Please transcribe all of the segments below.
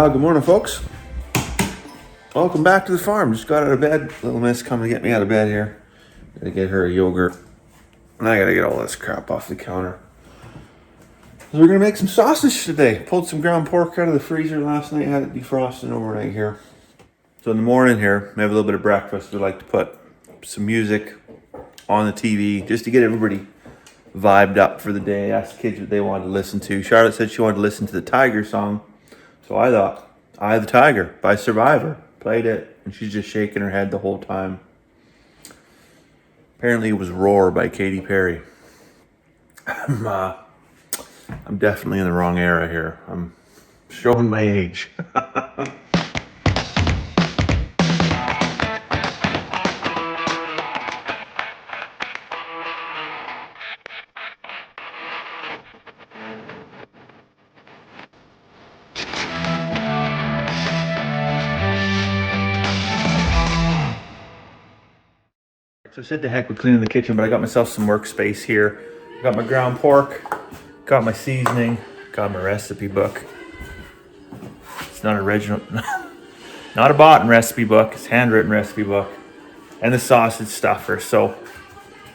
Good morning, folks. Welcome back to the farm. Just got out of bed. Little miss coming to get me out of bed here. Gotta get her a yogurt. And I gotta get all this crap off the counter. So we're gonna make some sausage today. Pulled some ground pork out of the freezer last night. Had it defrosting overnight here. So in the morning here, we have a little bit of breakfast. We like to put some music on the TV just to get everybody vibed up for the day. Ask the kids what they wanted to listen to. Charlotte said she wanted to listen to the Tiger song. So I thought, "Eye of the Tiger" by Survivor. Played it, and she's just shaking her head the whole time. Apparently it was Roar by Katy Perry. I'm definitely in the wrong era here. I'm showing my age. So I said to heck with cleaning the kitchen, but I got myself some workspace here. Got my ground pork, got my seasoning, got my recipe book. It's not original, not a bought recipe book, it's handwritten recipe book. And the sausage stuffer. So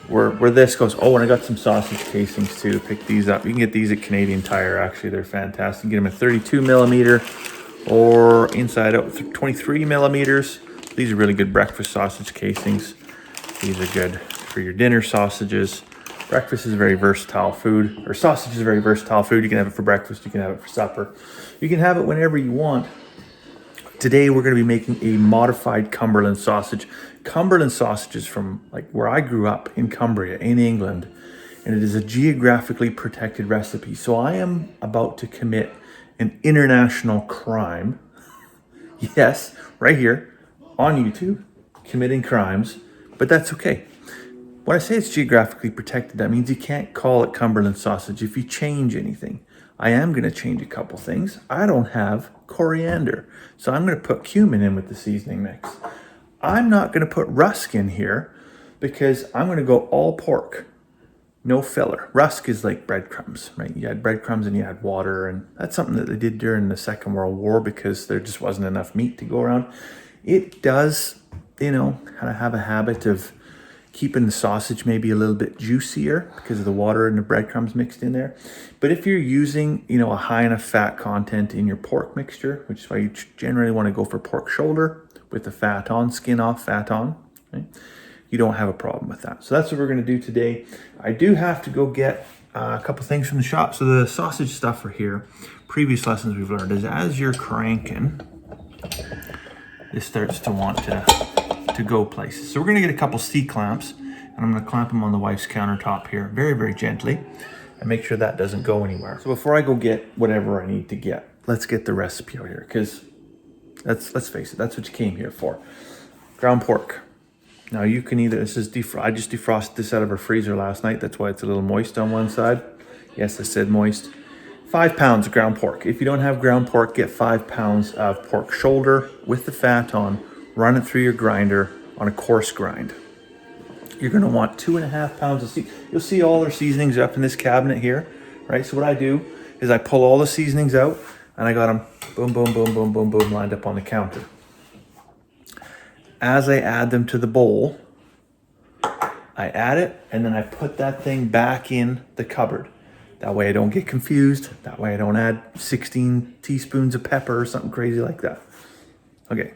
where this goes, oh, and I got some sausage casings too. Pick these up. You can get these at Canadian Tire, actually. They're fantastic. You can get them at 32 millimeter or inside out 23 millimeters. These are really good breakfast sausage casings. These are good for your dinner sausages. Breakfast is a very versatile food, or sausage is a very versatile food. You can have it for breakfast, you can have it for supper. You can have it whenever you want. Today we're gonna be making a modified Cumberland sausage. Cumberland sausage is from like where I grew up in Cumbria, in England, and it is a geographically protected recipe. So I am about to commit an international crime. Yes, right here on YouTube, committing crimes. But that's okay. When I say it's geographically protected, that means you can't call it Cumberland sausage if you change anything. I am going to change a couple things. I don't have coriander, so I'm going to put cumin in with the seasoning mix. I'm not going to put rusk in here because I'm going to go all pork, no filler. Rusk is like breadcrumbs, right? You add breadcrumbs and you add water, and that's something that they did during the Second World War because there just wasn't enough meat to go around. It does, kind of have a habit of keeping the sausage maybe a little bit juicier because of the water and the breadcrumbs mixed in there. But if you're using, a high enough fat content in your pork mixture, which is why you generally want to go for pork shoulder with the fat on, skin off, fat on, right? You don't have a problem with that. So that's what we're going to do today. I do have to go get a couple things from the shop. So the sausage stuffer here, previous lessons we've learned is as you're cranking, this starts to want to go places. So we're gonna get a couple C-clamps and I'm gonna clamp them on the wife's countertop here very, very gently and make sure that doesn't go anywhere. So before I go get whatever I need to get, let's get the recipe out here because let's face it, that's what you came here for. Ground pork. Now you can either, I just defrosted this out of our freezer last night. That's why it's a little moist on one side. Yes, I said moist. 5 pounds of ground pork. If you don't have ground pork, get 5 pounds of pork shoulder with the fat on. Run it through your grinder on a coarse grind. You're gonna want 2.5 pounds of seasoning. You'll see all our seasonings up in this cabinet here, right? So what I do is I pull all the seasonings out and I got them boom, boom, boom, boom, boom, boom, lined up on the counter. As I add them to the bowl, I add it and then I put that thing back in the cupboard. That way I don't get confused. That way I don't add 16 teaspoons of pepper or something crazy like that. Okay.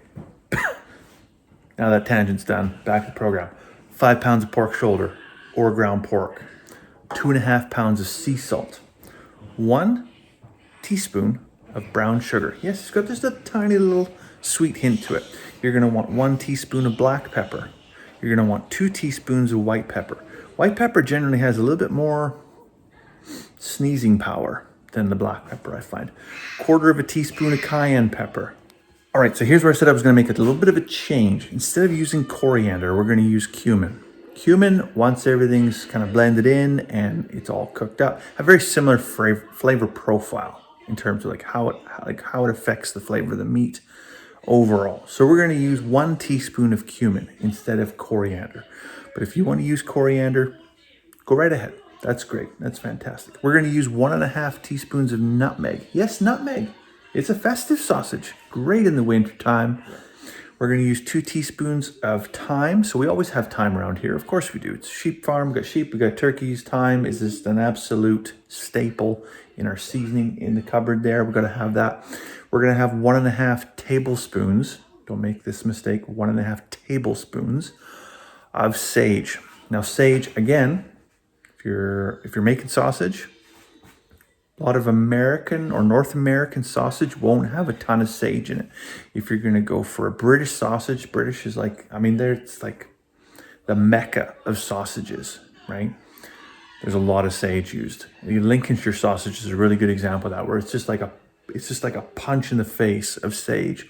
Now that tangent's done, back to the program. 5 pounds of pork shoulder or ground pork. 2.5 pounds of sea salt. 1 teaspoon of brown sugar. Yes, it's got just a tiny little sweet hint to it. You're gonna want 1 teaspoon of black pepper. You're gonna want 2 teaspoons of white pepper. White pepper generally has a little bit more sneezing power than the black pepper, I find. 1/4 teaspoon of cayenne pepper. All right, so here's where I said I was gonna make a little bit of a change. Instead of using coriander, we're gonna use cumin. Cumin, once everything's kind of blended in and it's all cooked up, have a very similar flavor profile in terms of like how it affects the flavor of the meat overall. So we're gonna use 1 teaspoon of cumin instead of coriander. But if you wanna use coriander, go right ahead. That's great. That's fantastic. We're going to use 1.5 teaspoons of nutmeg. Yes, nutmeg. It's a festive sausage, great in the winter time. We're gonna use 2 teaspoons of thyme. So we always have thyme around here. Of course we do. It's a sheep farm, we got sheep, we got turkeys. Thyme is just an absolute staple in our seasoning in the cupboard there. We're gonna have that. We're gonna have 1.5 tablespoons, don't make this mistake, 1.5 tablespoons of sage. Now sage, again, if you're making sausage, a lot of American or North American sausage won't have a ton of sage in it. If you're gonna go for a British sausage, British is like, I mean, it's like the mecca of sausages, right? There's a lot of sage used. The Lincolnshire sausage is a really good example of that, where it's just like a punch in the face of sage.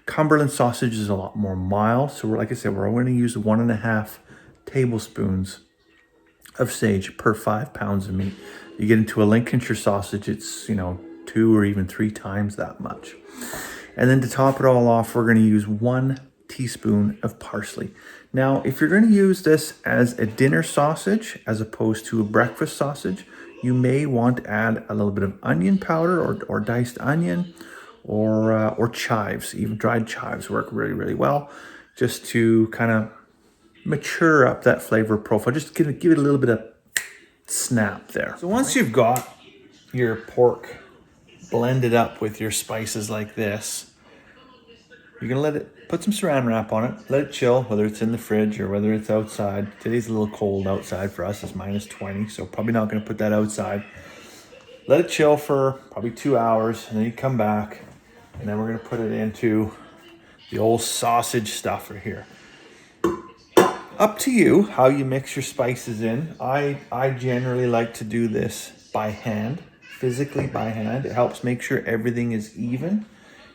Cumberland sausage is a lot more mild. So like I said, we're only gonna use 1.5 tablespoons of sage per 5 pounds of meat. You get into a Lincolnshire sausage, it's, 2 or even 3 times that much. And then to top it all off, we're gonna use 1 teaspoon of parsley. Now, if you're gonna use this as a dinner sausage, as opposed to a breakfast sausage, you may want to add a little bit of onion powder or diced onion or chives. Even dried chives work really, really well, just to kind of mature up that flavor profile. Just give it a little bit of snap there. So once you've got your pork blended up with your spices like this, you're gonna put some saran wrap on it, let it chill, whether it's in the fridge or whether it's outside. Today's a little cold outside for us, it's -20, so probably not gonna put that outside. Let it chill for probably 2 hours, and then you come back, and then we're gonna put it into the old sausage stuffer here. Up to you how you mix your spices in. I generally like to do this by hand, physically by hand. It helps make sure everything is even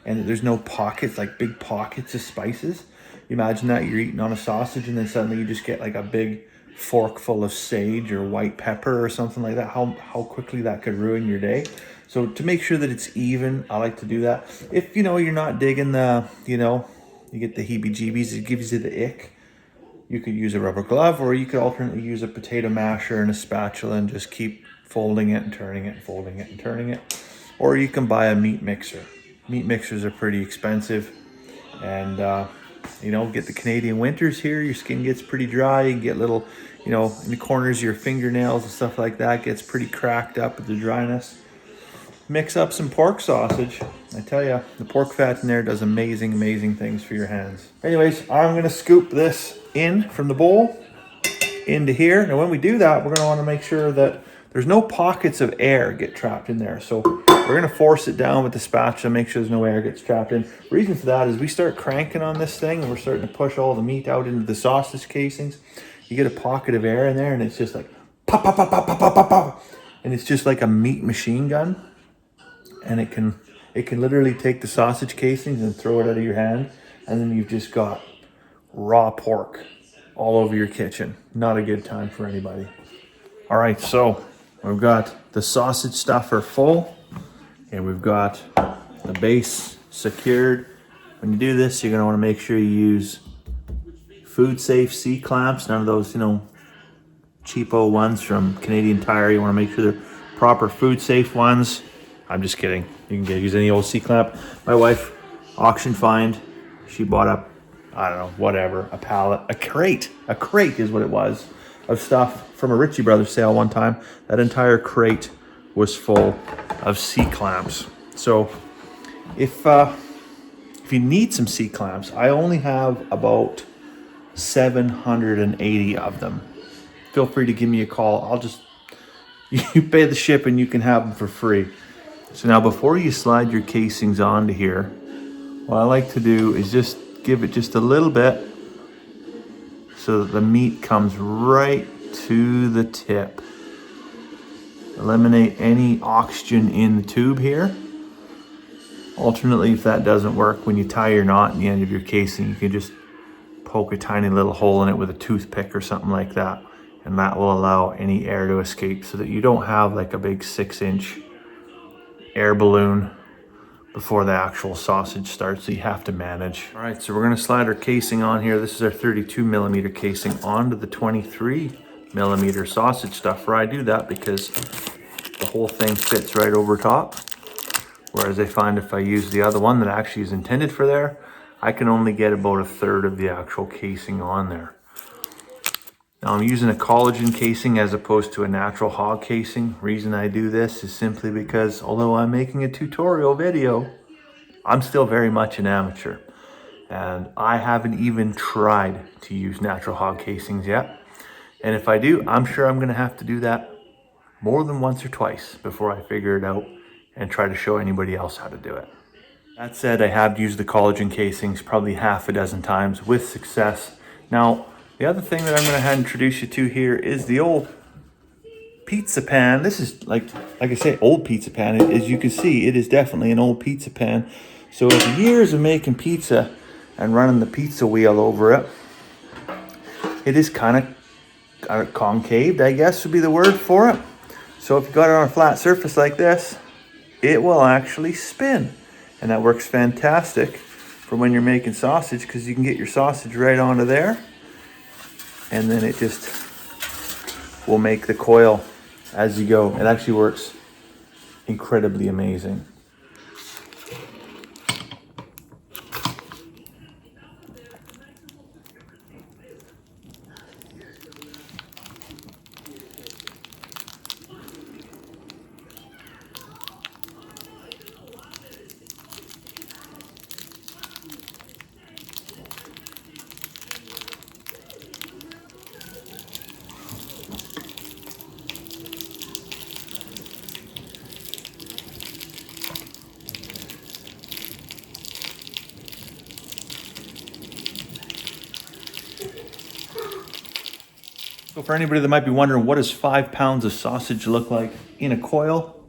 and that there's no pockets, like big pockets of spices. You imagine that you're eating on a sausage and then suddenly you just get like a big fork full of sage or white pepper or something like that. How quickly that could ruin your day. So to make sure that it's even, I like to do that. If you're not digging the, you get the heebie-jeebies, it gives you the ick. You could use a rubber glove, or you could alternately use a potato masher and a spatula and just keep folding it and turning it and folding it and turning it. Or you can buy a meat mixer. Meat mixers are pretty expensive. And, get the Canadian winters here, your skin gets pretty dry. You get little, in the corners of your fingernails and stuff like that gets pretty cracked up with the dryness. Mix up some pork sausage. I tell you, the pork fat in there does amazing, amazing things for your hands. Anyways, I'm gonna scoop this in from the bowl into here. Now when we do that, we're gonna wanna make sure that there's no pockets of air get trapped in there. So we're gonna force it down with the spatula, make sure there's no air gets trapped in. Reason for that is we start cranking on this thing and we're starting to push all the meat out into the sausage casings. You get a pocket of air in there and it's just like pop, pop, pop, pop, pop, pop, pop, pop. And it's just like a meat machine gun. And it can literally take the sausage casings and throw it out of your hand, and then you've just got raw pork all over your kitchen. Not a good time for anybody. All right, so we've got the sausage stuffer full, and we've got the base secured. When you do this, you're gonna wanna make sure you use food safe C-clamps, none of those, cheapo ones from Canadian Tire. You wanna make sure they're proper food safe ones. I'm just kidding. You can use any old C-clamp. My wife, auction find, she bought up, a pallet, a crate is what it was, of stuff from a Ritchie Brothers sale one time. That entire crate was full of C-clamps. So if you need some C-clamps, I only have about 780 of them. Feel free to give me a call. You pay the shipping, you can have them for free. So now before you slide your casings onto here, what I like to do is just give it just a little bit so that the meat comes right to the tip. Eliminate any oxygen in the tube here. Alternately, if that doesn't work, when you tie your knot in the end of your casing, you can just poke a tiny little hole in it with a toothpick or something like that. And that will allow any air to escape so that you don't have like a big 6-inch air balloon before the actual sausage starts, so you have to manage. All right, so we're gonna slide our casing on here. This is our 32mm casing onto the 23mm sausage stuffer. I do that because the whole thing fits right over top. Whereas I find if I use the other one that actually is intended for there, I can only get about a third of the actual casing on there. Now I'm using a collagen casing as opposed to a natural hog casing. Reason I do this is simply because although I'm making a tutorial video, I'm still very much an amateur. And I haven't even tried to use natural hog casings yet. And if I do, I'm sure I'm gonna have to do that more than once or twice before I figure it out and try to show anybody else how to do it. That said, I have used the collagen casings probably half a dozen times with success. Now, the other thing that I'm gonna introduce you to here is the old pizza pan. This is like I say, old pizza pan. As you can see, it is definitely an old pizza pan. So with years of making pizza and running the pizza wheel over it, it is kind of concaved, I guess would be the word for it. So if you got it on a flat surface like this, it will actually spin. And that works fantastic for when you're making sausage, because you can get your sausage right onto there. And then it just will make the coil as you go. It actually works incredibly amazing. So for anybody that might be wondering, what does 5 pounds of sausage look like in a coil?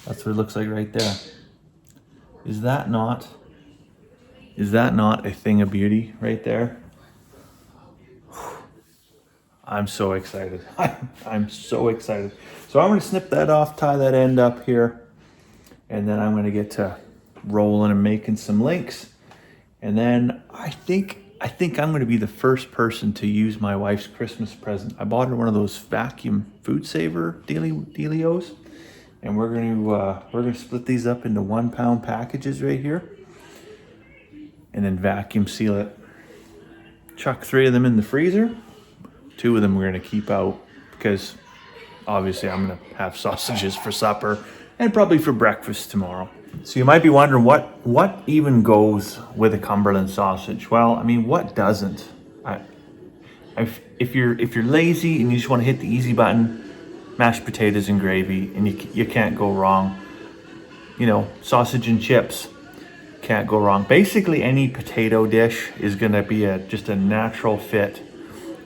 That's what it looks like right there. Is that not a thing of beauty right there? I'm so excited. I'm so excited. So I'm gonna snip that off, tie that end up here, and then I'm gonna get to rolling and making some links. And then I think I'm gonna be the first person to use my wife's Christmas present. I bought her one of those vacuum food saver dealios, and we're gonna split these up into 1 pound packages right here, and then vacuum seal it. Chuck 3 of them in the freezer. 2 of them we're gonna keep out because obviously I'm gonna have sausages for supper and probably for breakfast tomorrow. So you might be wondering what even goes with a Cumberland sausage? Well, I mean, what doesn't? If you're lazy and you just want to hit the easy button, mashed potatoes and gravy, and you can't go wrong. You know, sausage and chips, can't go wrong. Basically, any potato dish is gonna be just a natural fit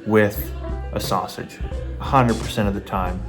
with a sausage, 100% of the time.